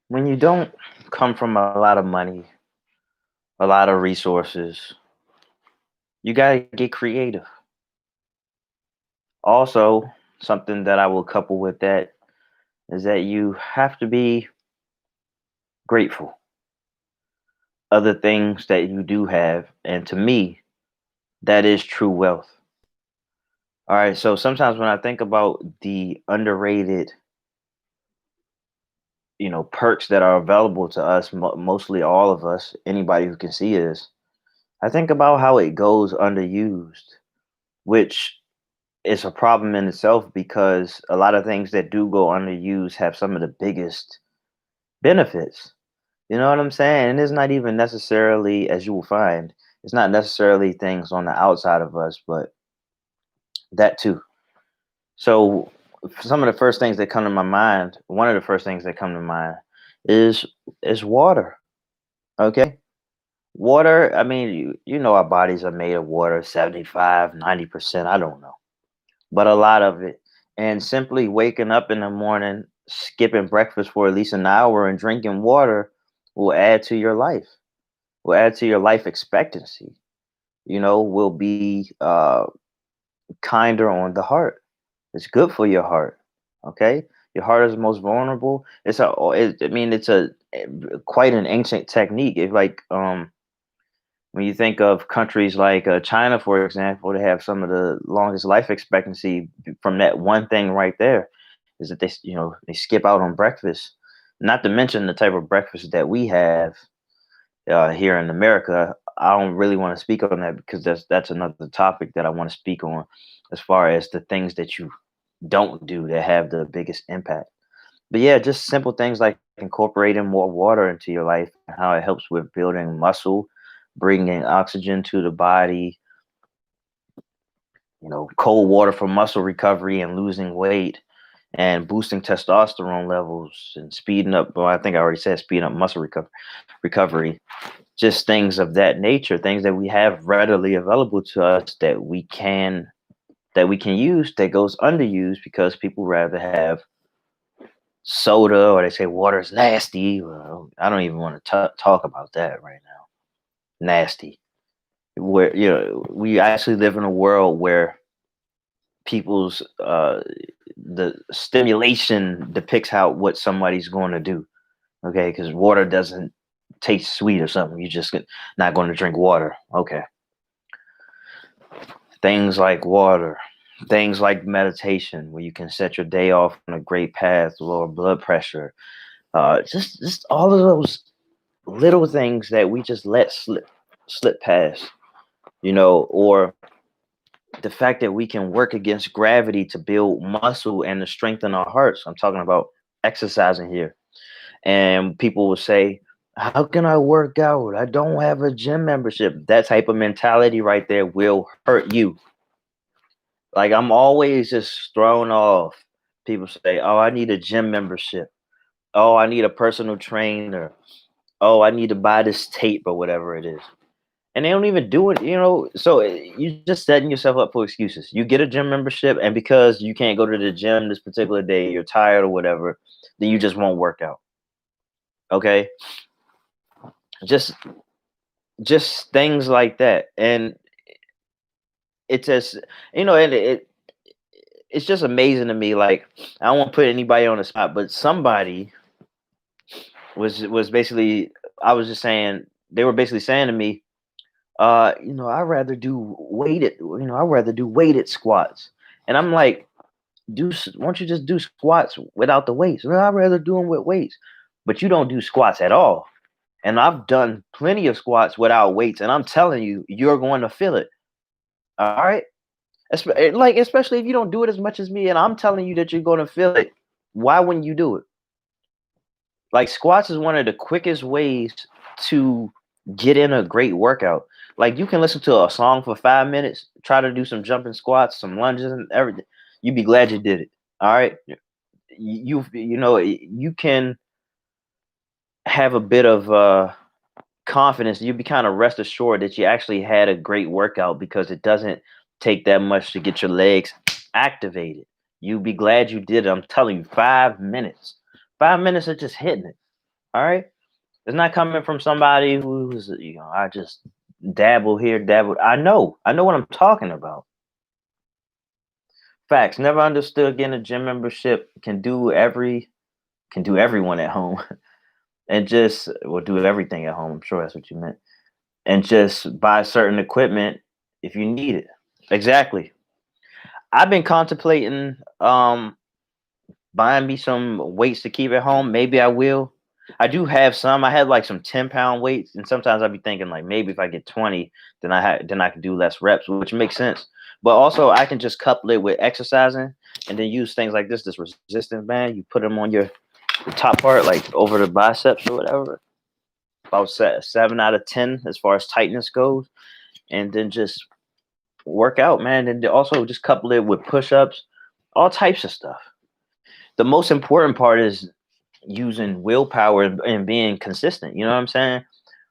When you don't come from a lot of money, a lot of resources, you gotta get creative. Also, something that I will couple with that is that you have to be grateful. Other things that you do have, and to me, that is true wealth. All right, so sometimes when I think about the underrated, perks that are available to us, mostly all of us, anybody who can see this, I think about how it goes underused, which is a problem in itself because a lot of things that do go underused have some of the biggest benefits. You know what I'm saying? And it's not even necessarily, as you will find, it's not necessarily things on the outside of us, but that too. So, some of the first things that come to my mind, one of the first things that come to mind is is water. Okay? Water, I mean, you know our bodies are made of water, 75, 90%, I don't know. But a lot of it. And simply waking up in the morning, skipping breakfast for at least an hour and drinking water will add to your life. Will add to your life expectancy. Will be kinder on the heart. It's good for your heart. Okay, your heart is the most vulnerable. I mean, it's quite an ancient technique. It's like when you think of countries like China, for example, they have some of the longest life expectancy from that one thing right there. Is that they skip out on breakfast. Not to mention the type of breakfast that we have here in America. I don't really want to speak on that because that's another topic that I want to speak on, as far as the things that you don't do that have the biggest impact. But yeah, just simple things like incorporating more water into your life and how it helps with building muscle, bringing oxygen to the body, cold water for muscle recovery and losing weight, and boosting testosterone levels and speeding up. Well, I think I already said speeding up muscle recovery. Just things of that nature, things that we have readily available to us that we can use that goes underused because people rather have soda, or they say water is nasty. Well, I don't even want to talk about that right now. Nasty. Where we actually live in a world where people's the stimulation depicts how what somebody's going to do. Okay, because water doesn't taste sweet or something. You just not going to drink water. Okay, things like water, things like meditation, where you can set your day off on a great path, lower blood pressure. Just all of those little things that we just let slip past. Or the fact that we can work against gravity to build muscle and to strengthen our hearts. I'm talking about exercising here. And people will say, how can I work out? I don't have a gym membership. That type of mentality right there will hurt you. Like, I'm always just thrown off. People say, oh, I need a gym membership. Oh, I need a personal trainer. Oh, I need to buy this tape or whatever it is. And they don't even do it. So you're just setting yourself up for excuses. You get a gym membership, and because you can't go to the gym this particular day, you're tired or whatever, then you just won't work out. Okay, just just things like that. And it's just and it's just amazing to me. Like, I don't want to put anybody on the spot, but somebody was basically, I was just saying, they were basically saying to me, I'd rather do weighted squats. And I'm like, why don't you just do squats without the weights? Well, I'd rather do them with weights. But you don't do squats at all. And I've done plenty of squats without weights, and I'm telling you, you're going to feel it. All right. Like, especially if you don't do it as much as me, and I'm telling you that you're going to feel it. Why wouldn't you do it? Like, squats is one of the quickest ways to get in a great workout. Like, you can listen to a song for 5 minutes, try to do some jumping squats, some lunges, and everything. You'd be glad you did it. All right. You can have a bit of confidence. You'd be kind of rest assured that you actually had a great workout because it doesn't take that much to get your legs activated. You'd be glad you did it. I'm telling you, 5 minutes. 5 minutes of just hitting it. All right. It's not coming from somebody who's, I just dabble here, dabble. I know what I'm talking about. Facts. Never understood getting a gym membership can do everyone at home and just will do everything at home. I'm sure that's what you meant. And just buy certain equipment if you need it. Exactly. I've been contemplating buying me some weights to keep at home. Maybe I will. I do have some. I had like some 10-pound weights, and sometimes I'd be thinking like maybe if I get 20, then I can do less reps, which makes sense. But also I can just couple it with exercising and then use things like this resistance band. You put them on the top part, like over the biceps or whatever. About 7 out of 10 as far as tightness goes, and then just work out, man. And also just couple it with push-ups, all types of stuff. The most important part is using willpower and being consistent. You know what I'm saying?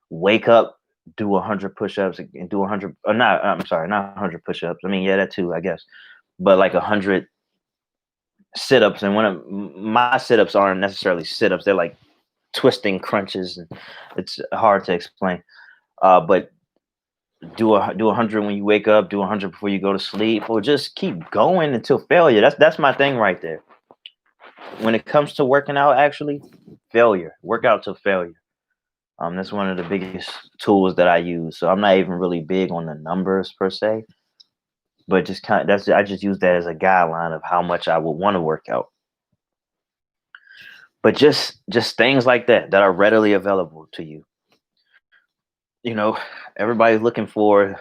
Wake up, do 100 push-ups and do 100. Or not. I'm sorry, not 100 push-ups. I mean, yeah, that too, I guess. But like 100 sit-ups, and one of my sit-ups aren't necessarily sit-ups. They're like twisting crunches, and it's hard to explain. But do 100 when you wake up, do 100 before you go to sleep, or just keep going until failure. That's my thing right there. When it comes to working out, actually, failure. Work out till failure. That's one of the biggest tools that I use. So I'm not even really big on the numbers per se, but just I just use that as a guideline of how much I would want to work out. But just things like that are readily available to you. You know, everybody's looking for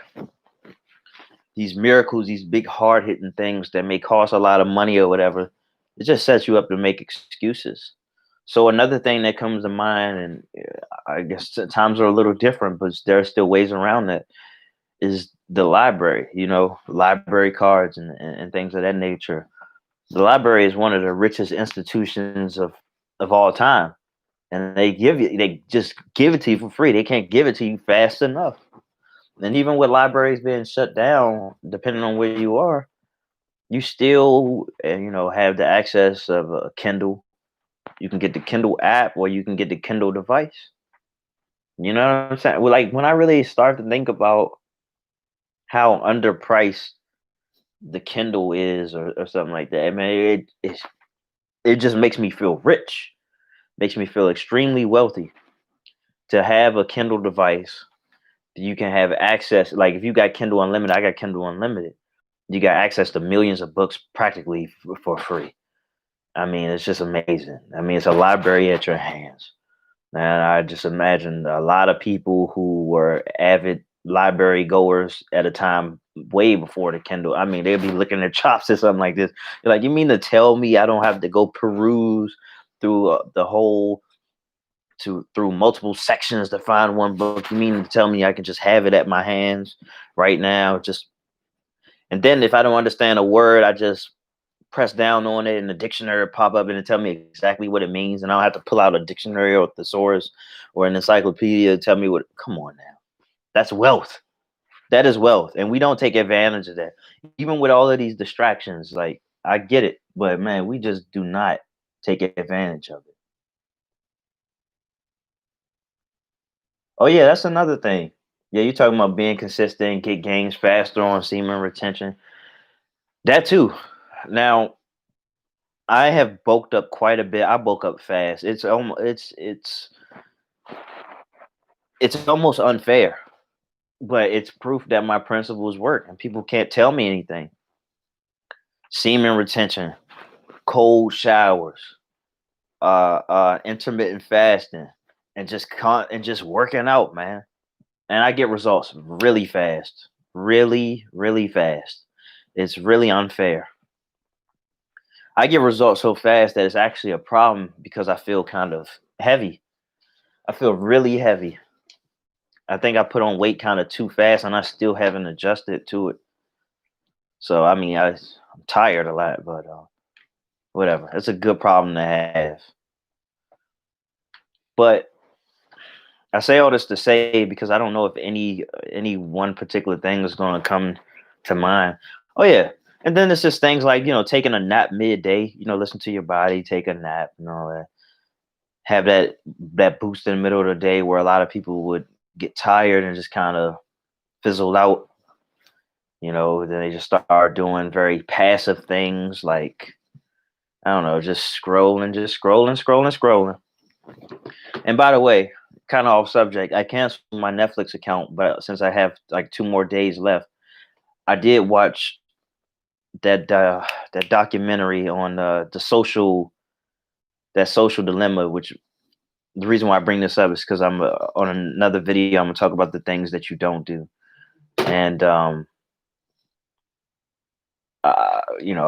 these miracles, these big hard hitting things that may cost a lot of money or whatever. It just sets you up to make excuses. So another thing that comes to mind, and I guess times are a little different, but there are still ways around that, is the library. You know, library cards and things of that nature. The library is one of the richest institutions of all time, and they just give it to you for free. They can't give it to you fast enough. And even with libraries being shut down, depending on where you are, you still have the access of a Kindle. You can get the Kindle app, or you can get the Kindle device. You know what I'm saying? Well, like when I really start to think about how underpriced the Kindle is, or something like that, I mean, it just makes me feel rich. Makes me feel extremely wealthy to have a Kindle device. You can have access. Like if you got Kindle Unlimited, I got Kindle Unlimited. You got access to millions of books practically for free. I mean, it's just amazing. I mean, it's a library at your hands. And I just imagine a lot of people who were avid library goers at a time way before the Kindle. I mean, they'd be licking their chops or something like this. They're like, you mean to tell me I don't have to go peruse through the whole through multiple sections to find one book? You mean to tell me I can just have it at my hands right now? And then if I don't understand a word, I just press down on it and the dictionary pop up and it tell me exactly what it means. And I don't have to pull out a dictionary or thesaurus or an encyclopedia to tell me what. Come on now. That's wealth. That is wealth. And we don't take advantage of that. Even with all of these distractions, like I get it, but man, we just do not take advantage of it. Oh yeah, that's another thing. Yeah, you're talking about being consistent, get gains faster on semen retention. That too. Now, I have bulked up quite a bit. I bulk up fast. It's almost unfair, but it's proof that my principles work and people can't tell me anything. Semen retention, cold showers, intermittent fasting, and just working out, man. And I get results really fast, really, really fast. It's really unfair. I get results so fast that it's actually a problem because I feel kind of heavy. I feel really heavy. I think I put on weight kind of too fast and I still haven't adjusted to it. So, I mean, I'm tired a lot, but whatever. It's a good problem to have. But I say all this to say because I don't know if any one particular thing is going to come to mind. Oh yeah, and then it's just things like taking a nap midday. Listen to your body, take a nap, and all that. have that boost in the middle of the day where a lot of people would get tired and just kind of fizzle out. Then they just start doing very passive things like, I don't know, just scrolling, scrolling, scrolling. And by the way, kind of off subject, I canceled my Netflix account, but since I have like 2 more days left, I did watch that documentary on that social dilemma. Which the reason why I bring this up is because I'm on another video. I'm gonna talk about the things that you don't do, and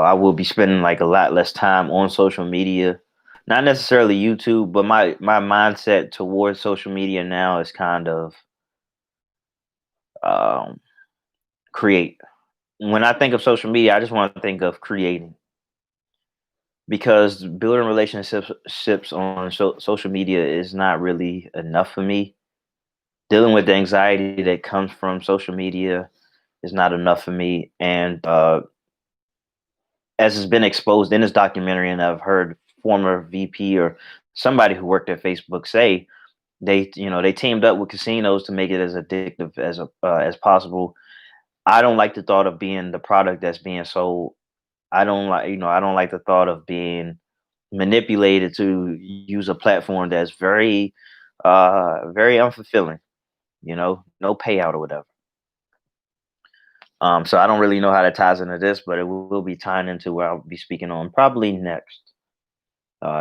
I will be spending like a lot less time on social media. Not necessarily YouTube, but my mindset towards social media now is kind of um, create. When I think of social media, I just want to think of creating, because building relationships on social media is not really enough for me. Dealing with the anxiety that comes from social media is not enough for me. And as has been exposed in this documentary, and I've heard former VP or somebody who worked at Facebook say, they teamed up with casinos to make it as addictive as possible. I don't like the thought of being the product that's being sold. I don't like the thought of being manipulated to use a platform that's very unfulfilling, no payout or whatever. So I don't really know how that ties into this, but it will be tying into where I'll be speaking on probably next.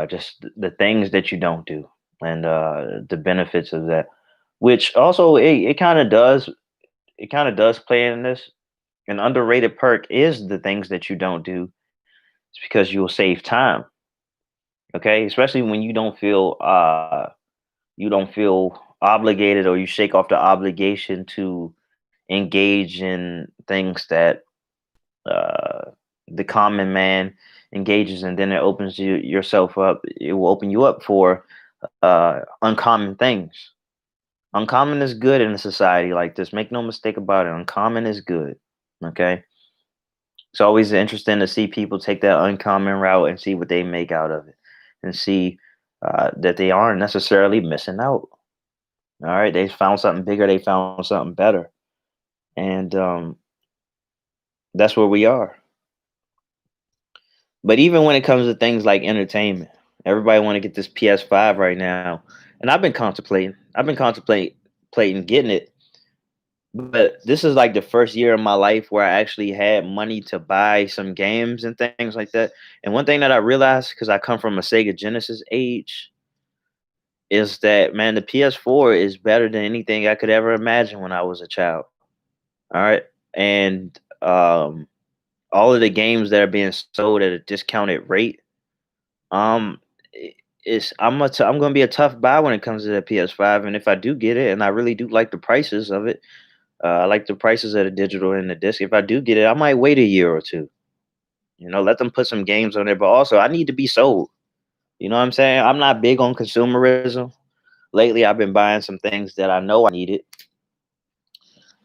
Just the things that you don't do, and the benefits of that, which also it kind of does play in this. An underrated perk is the things that you don't do. It's because you will save time. Okay, especially when you don't feel obligated, or you shake off the obligation to engage in things that uh, the common man engages in. Then it opens yourself up. It will open you up for uncommon things. Uncommon is good in a society like this. Make no mistake about it. Uncommon is good. Okay. It's always interesting to see people take that uncommon route and see what they make out of it, and see that they aren't necessarily missing out. All right. They found something bigger. They found something better. And that's where we are. But even when it comes to things like entertainment, everybody want to get this PS5 right now, and I've been contemplating. I've been contemplating getting it, but this is like the first year of my life where I actually had money to buy some games and things like that. And one thing that I realized, because I come from a Sega Genesis age, is that, man, the PS4 is better than anything I could ever imagine when I was a child. All right, and all of the games that are being sold at a discounted rate. Um, I'm gonna be a tough buy when it comes to the PS5, and if I do get it, and I really do like the prices of it, I like the prices of the digital and the disc. If I do get it, I might wait a year or two. Let them put some games on there, but also I need to be sold. You know what I'm saying? I'm not big on consumerism. Lately, I've been buying some things that I know I needed,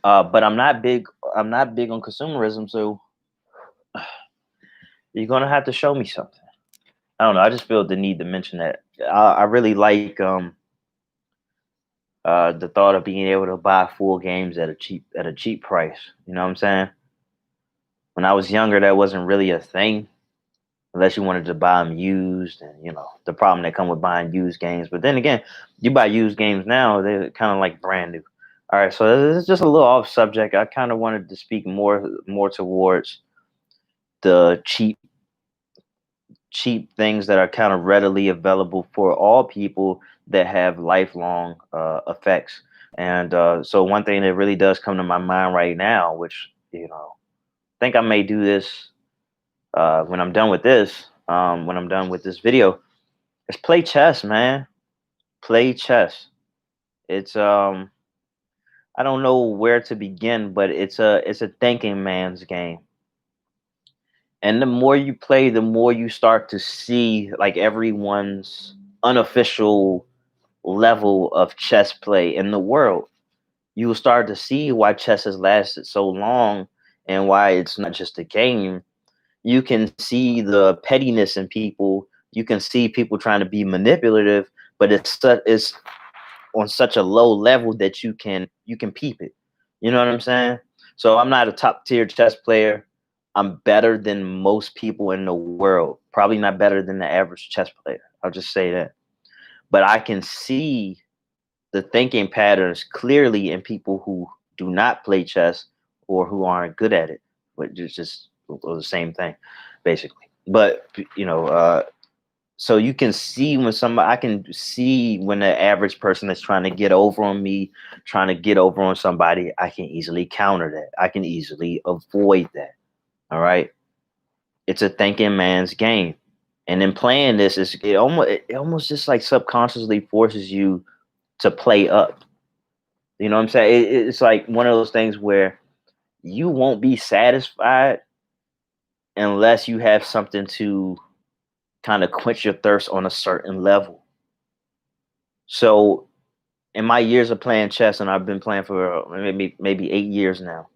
but I'm not big on consumerism. So you're gonna have to show me something. I don't know. I just feel the need to mention that. I really like the thought of being able to buy full games at a cheap price. You know what I'm saying? When I was younger, that wasn't really a thing unless you wanted to buy them used, and the problem that come with buying used games. But then again, you buy used games now, they're kind of like brand new. All right, so this is just a little off subject. I kind of wanted to speak more towards the cheap things that are kind of readily available for all people that have lifelong effects. And so one thing that really does come to my mind right now, which I think I may do this when I'm done with this, when I'm done with this video, is play chess, man. Play chess. It's I don't know where to begin, but it's a thinking man's game. And the more you play, the more you start to see like everyone's unofficial level of chess play in the world. You will start to see why chess has lasted so long, and why it's not just a game. You can see the pettiness in people. You can see people trying to be manipulative, but it's on such a low level that you can peep it. You know what I'm saying? So I'm not a top tier chess player. I'm better than most people in the world. Probably not better than the average chess player. I'll just say that. But I can see the thinking patterns clearly in people who do not play chess or who aren't good at it. But it's just the same thing, basically. But so you can see when somebody, I can see when the average person is trying to get over on me, trying to get over on somebody. I can easily counter that. I can easily avoid that. All right. It's a thinking man's game. And in playing this, it almost just like subconsciously forces you to play up. You know what I'm saying? It's like one of those things where you won't be satisfied unless you have something to kind of quench your thirst on a certain level. So in my years of playing chess, and I've been playing for maybe 8 years now,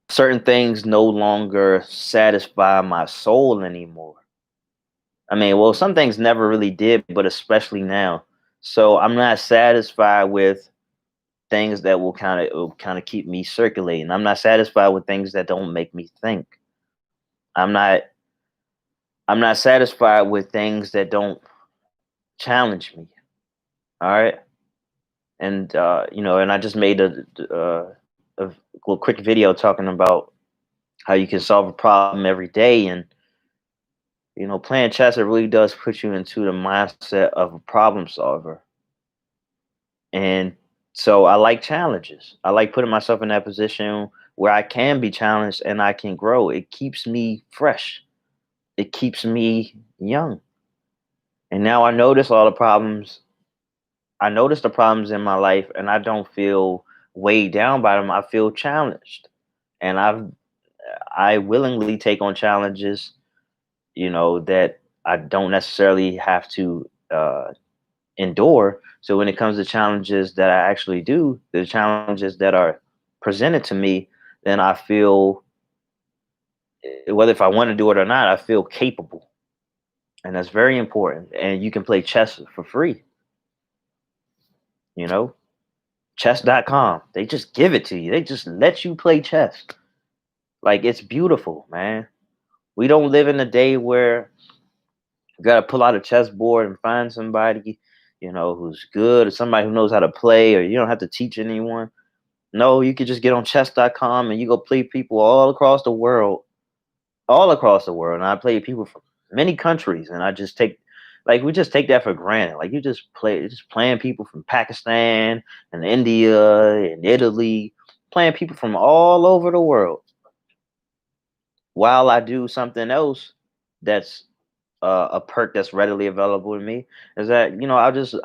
certain things no longer satisfy my soul anymore. I mean, well, some things never really did, but especially now. So I'm not satisfied with things that will kind of keep me circulating. I'm not satisfied with things that don't make me think. I'm not I'm not satisfied with things that don't challenge me. All right. And and I just made a little quick video talking about how you can solve a problem every day. And playing chess, it really does put you into the mindset of a problem solver. And so I like challenges. I like putting myself in that position where I can be challenged and I can grow. It keeps me fresh. It keeps me young. And now I notice the problems in my life, and I don't feel weighed down by them. I feel challenged. And I willingly take on challenges, that I don't necessarily have to endure. So when it comes to challenges that I actually do, the challenges that are presented to me, then I feel, whether if I want to do it or not, I feel capable. And that's very important. And you can play chess for free, you know? Chess.com. They just give it to you. They just let you play chess. Like, it's beautiful, man. We don't live in a day where you gotta pull out a chessboard and find somebody, who's good, or somebody who knows how to play, or you don't have to teach anyone. No, you could just get on chess.com and you go play people all across the world. All across the world. And I play people from many countries, and I just take, like, we just take that for granted. Like, just playing people from Pakistan and India and Italy, playing people from all over the world. While I do something else that's a perk that's readily available to me, is that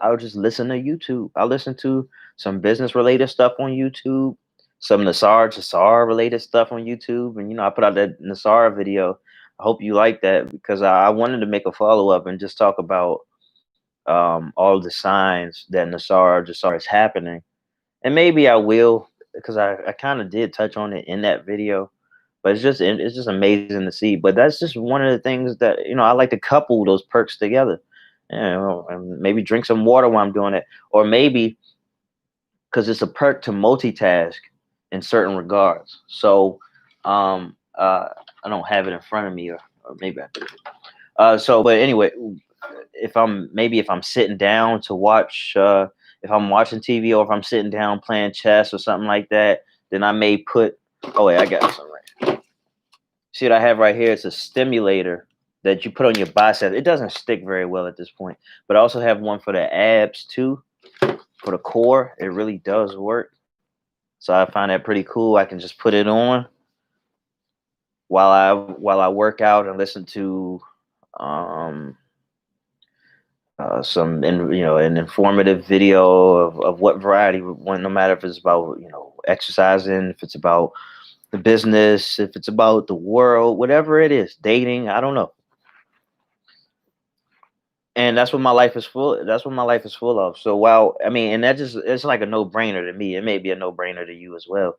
I'll just listen to YouTube. I listen to some business related stuff on YouTube, some Nassar related stuff on YouTube, and I put out that Nassar video. I hope you like that, because I wanted to make a follow up and just talk about all the signs that Nassar is happening, and maybe I will, because I kind of did touch on it in that video. But it's just amazing to see. But that's just one of the things that I like to couple those perks together. And maybe drink some water while I'm doing it, or maybe because it's a perk to multitask in certain regards. So I don't have it in front of me, or maybe I do. But anyway, if I'm sitting down to watch, if I'm watching TV, or if I'm sitting down playing chess or something like that, then I may put. Oh wait, I got some right. See what I have right here? It's a stimulator that you put on your biceps. It doesn't stick very well at this point, but I also have one for the abs too, for the core. It really does work. So I find that pretty cool. I can just put it on while I work out and listen to um an informative video of what variety one, no matter if it's about exercising, if it's about the business, if it's about the world, whatever it is, dating, I don't know. And that's what my life is full. That's what my life is full of. So while I mean, and that just it's like a no brainer to me. It may be a no brainer to you as well.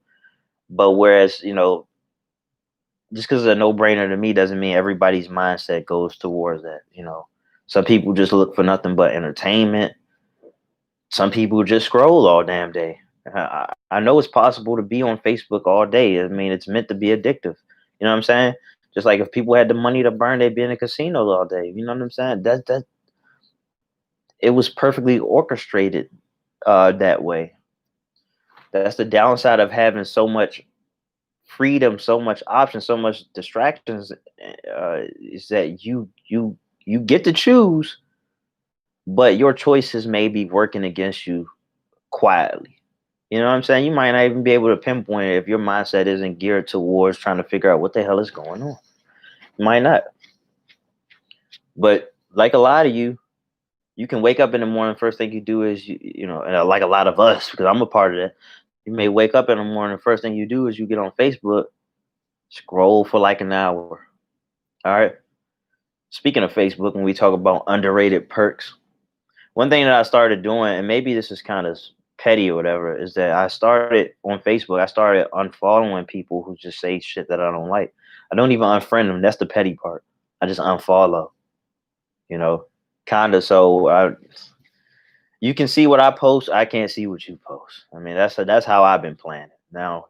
But whereas just because it's a no brainer to me doesn't mean everybody's mindset goes towards that. Some people just look for nothing but entertainment. Some people just scroll all damn day. I know it's possible to be on Facebook all day. I mean, it's meant to be addictive. You know what I'm saying? Just like if people had the money to burn, they'd be in a casino all day. You know what I'm saying? That it was perfectly orchestrated that way. That's the downside of having so much freedom, so much options, so much distractions. Is that you get to choose, but your choices may be working against you quietly. You know what I'm saying? You might not even be able to pinpoint it if your mindset isn't geared towards trying to figure out what the hell is going on. You might not. But like a lot of you can wake up in the morning. First thing you do is and like a lot of us, because I'm a part of that. You may wake up in the morning. First thing you do is you get on Facebook, scroll for like an hour. All right. Speaking of Facebook, when we talk about underrated perks, one thing that I started doing, and maybe this is kind of petty or whatever, is that I started on Facebook. I started unfollowing people who just say shit that I don't like. I don't even unfriend them. That's the petty part. I just unfollow. You know, kind of. So you can see what I post. I can't see what you post. I mean, that's how I've been playing it. Now,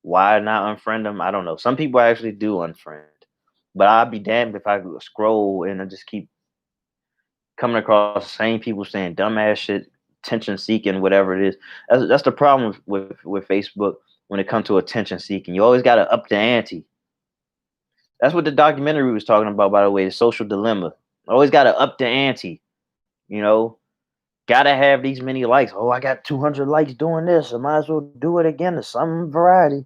why not unfriend them? I don't know. Some people actually do unfriend, but I'd be damned if I scroll and I just keep coming across the same people saying dumbass shit, attention seeking, whatever it is. That's the problem with Facebook when it comes to attention seeking. You always got to up the ante. That's what the documentary was talking about, by the way, the social dilemma. Always got to up the ante. You know, gotta have these many likes. Oh, I got 200 likes doing this. I might as well do it again to some variety.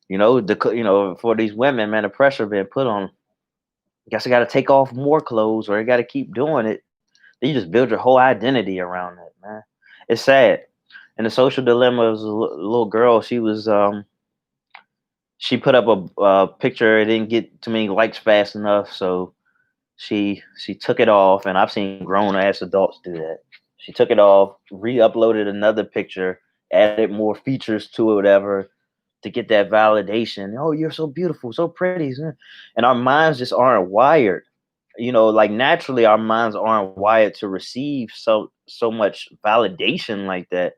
For these women, man, the pressure being put on. Guess I got to take off more clothes, or I got to keep doing it. Then you just build your whole identity around it, man. It's sad. And the social dilemma was a little girl. She put up a picture. It didn't get too many likes fast enough, so she took it off. And I've seen grown ass adults do that. She took it off, re-uploaded another picture, added more features to it, whatever, to get that validation. Oh, you're so beautiful, so pretty. And our minds just aren't wired. Like naturally our minds aren't wired to receive so much validation like that,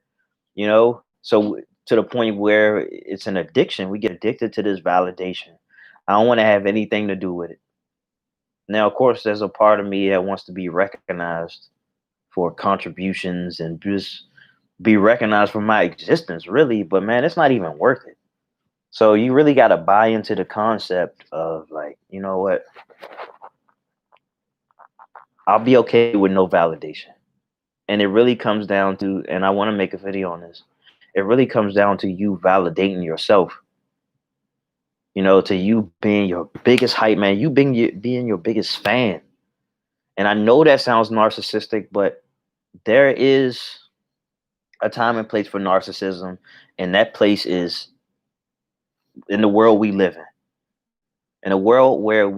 so to the point where it's an addiction. We get addicted to this validation. I don't want to have anything to do with it. Now, of course, there's a part of me that wants to be recognized for contributions and just be recognized for my existence, really. But man, it's not even worth it. So you really got to buy into the concept of, like, you know what? I'll be okay with no validation. And it really comes down to, and I want to make a video on this, it really comes down to you validating yourself. To you being your biggest hype man, you being your biggest fan. And I know that sounds narcissistic, but there is a time and place for narcissism, and that place is in the world we live in a world where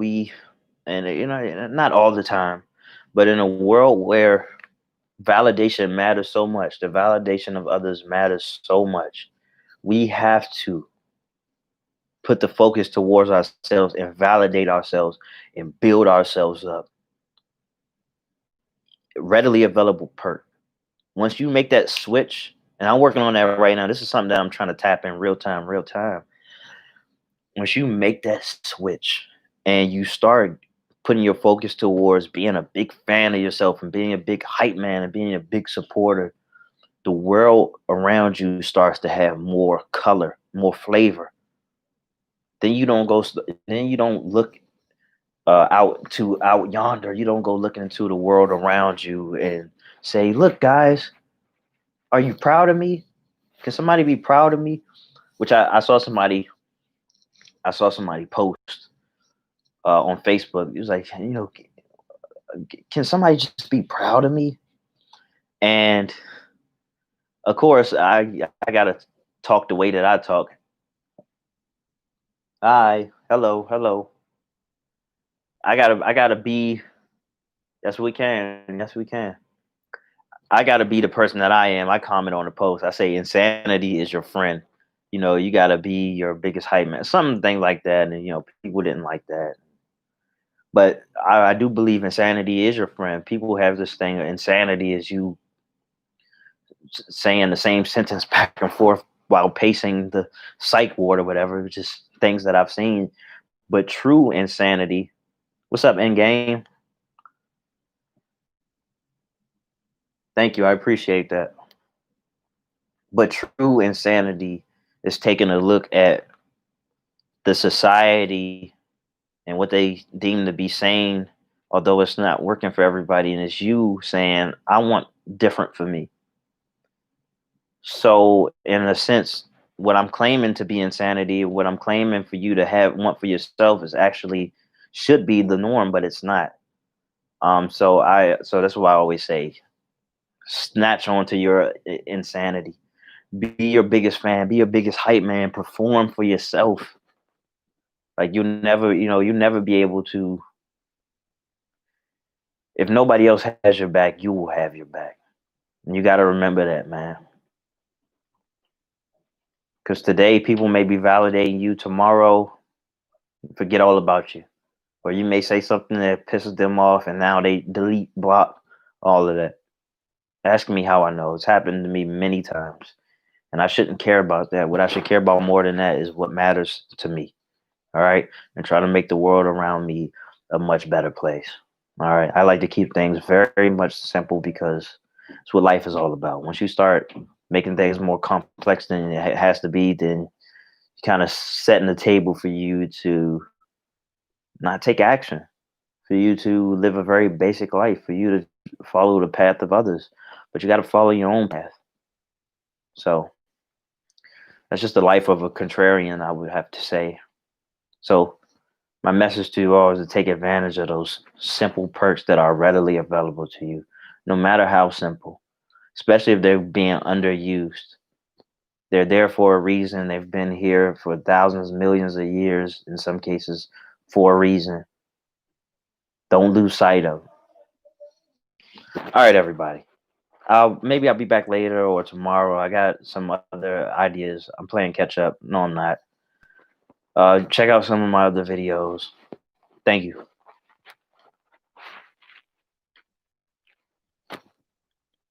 not all the time, but in a world where validation matters so much, the validation of others matters so much. We have to put the focus towards ourselves and validate ourselves and build ourselves up. Readily available perk. Once you make that switch, and I'm working on that right now. This is something that I'm trying to tap in real time. Once you make that switch and you start putting your focus towards being a big fan of yourself and being a big hype man and being a big supporter, the world around you starts to have more color, more flavor. Then you don't go. Then you don't look out yonder. You don't go looking into the world around you and say, "Look, guys, are you proud of me? Can somebody be proud of me?" Which I saw somebody. I saw somebody post on Facebook. It was like, can somebody just be proud of me? And of course, I gotta talk the way that I talk. Hi, hello, hello. I gotta be. Yes, we can. Yes, we can. I gotta be the person that I am. I comment on the post. I say insanity is your friend. You gotta be your biggest hype man. Something like that. And people didn't like that. But I do believe insanity is your friend. People have this thing, insanity is you saying the same sentence back and forth while pacing the psych ward or whatever, which is things that I've seen. But true insanity, what's up, Endgame? Thank you, I appreciate that. But true insanity is taking a look at the society and what they deem to be sane, although it's not working for everybody, and it's you saying, I want different for me. So, in a sense, what I'm claiming to be insanity, what I'm claiming for you to have want for yourself is actually should be the norm, but it's not. So that's why I always say snatch onto your insanity. Be your biggest fan, be your biggest hype man, perform for yourself. Like you never be able to, if nobody else has your back, you will have your back. And you got to remember that, man. Because today people may be validating you, tomorrow forget all about you. Or you may say something that pisses them off and now they delete, block, all of that. Ask me how I know. It's happened to me many times. And I shouldn't care about that. What I should care about more than that is what matters to me. All right. And try to make the world around me a much better place. All right. I like to keep things very much simple because it's what life is all about. Once you start making things more complex than it has to be, then you kind of setting the table for you to not take action, for you to live a very basic life, for you to follow the path of others. But you got to follow your own path. So that's just the life of a contrarian, I would have to say. So my message to you all is to take advantage of those simple perks that are readily available to you, no matter how simple, especially if they're being underused. They're there for a reason. They've been here for thousands, millions of years, in some cases, for a reason. Don't lose sight of it. All right, everybody. Maybe I'll be back later or tomorrow. I got some other ideas. I'm playing catch up. No, I'm not. Check out some of my other videos. Thank you.